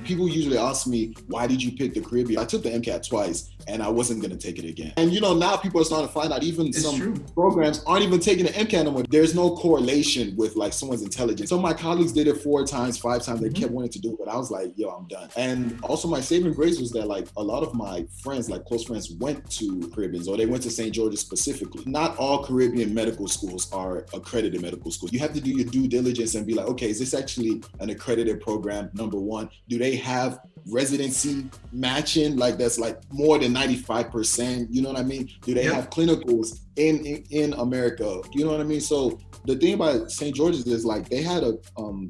People usually ask me, why did you pick the Caribbean? I took the MCAT twice and I wasn't going to take it again. And now people are starting to find out even some programs aren't even taking the MCAT no more. There's no correlation with like someone's intelligence. So my colleagues did it 4 times, 5 times. They kept wanting to do it, but I was like, yo, I'm done. And also my saving grace was that like a lot of my friends, like close friends, went to Caribbeans or they went to St. George's specifically. Not all Caribbean medical schools are accredited medical schools. You have to do your due diligence and be like, okay, is this actually an accredited program? Number one, do they have residency matching, like that's like more than 95%, you know what I mean? Do they have clinicals in America? You know what I mean? So the thing about St. George's is like they had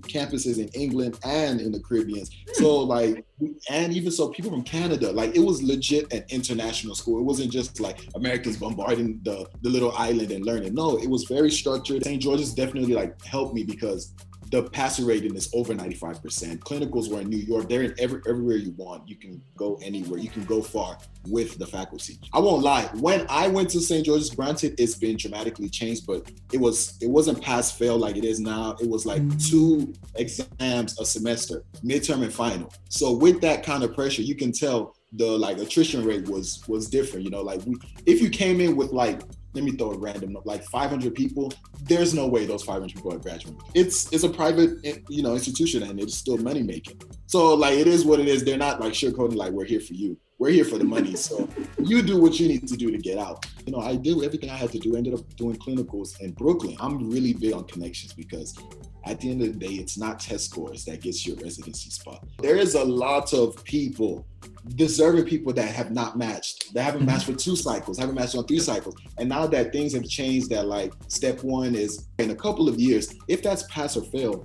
campuses in England and in the Caribbean. So like, and even so people from Canada, like it was legit an international school. It wasn't just like Americans bombarding the little island and learning. No, it was very structured. St. George's definitely like helped me because the passing rating is over 95%. Clinicals were in New York. They're in everywhere you want. You can go anywhere. You can go far with the faculty. I won't lie. When I went to St. George's, granted, it's been dramatically changed, but it wasn't pass fail like it is now. It was like 2 exams a semester, midterm and final. So with that kind of pressure, you can tell the like attrition rate was different. Like if you came in with like, let me throw a random number, like 500 people, there's no way those 500 people are graduating. It's a private, institution and it's still money making. So like, it is what it is. They're not like sugarcoating like, we're here for you. We're here for the money. So you do what you need to do to get out. I did everything I had to do, ended up doing clinicals in Brooklyn. I'm really big on connections because at the end of the day, it's not test scores that gets your residency spot. There is a lot of people, deserving people that have not matched, that haven't matched for 2 cycles, haven't matched on 3 cycles. And now that things have changed, that like step 1 is in a couple of years, if that's pass or fail,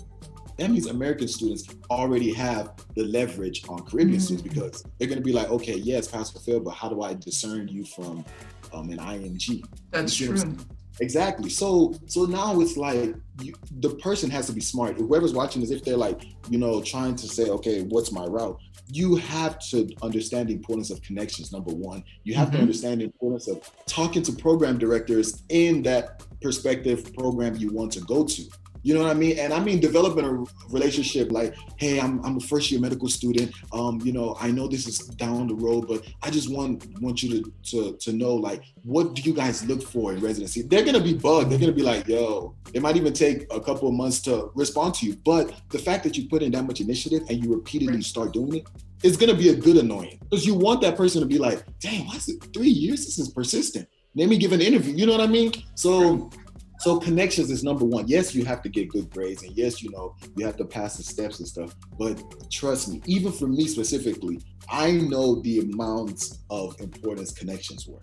that means American students already have the leverage on Caribbean students because they're going to be like, okay, yeah, it's pass or fail, but how do I discern you from an IMG? That's true. Exactly. So now it's like the person has to be smart. Whoever's watching this, if they're like, trying to say, okay, what's my route? You have to understand the importance of connections, number one. You have to understand the importance of talking to program directors in that prospective program you want to go to. You know what I mean? And I mean developing a relationship like, hey, I'm a first year medical student. I know this is down the road, but I just want you to know, like, what do you guys look for in residency? They're gonna be bugged. They're gonna be like, yo, it might even take a couple of months to respond to you. But the fact that you put in that much initiative and you repeatedly start doing it, it's gonna be a good annoying. Because you want that person to be like, dang, why is it 3 years? This is persistent. Let me give an interview. You know what I mean? So connections is number one. Yes, you have to get good grades, and yes, you have to pass the steps and stuff. But trust me, even for me specifically, I know the amounts of importance connections were.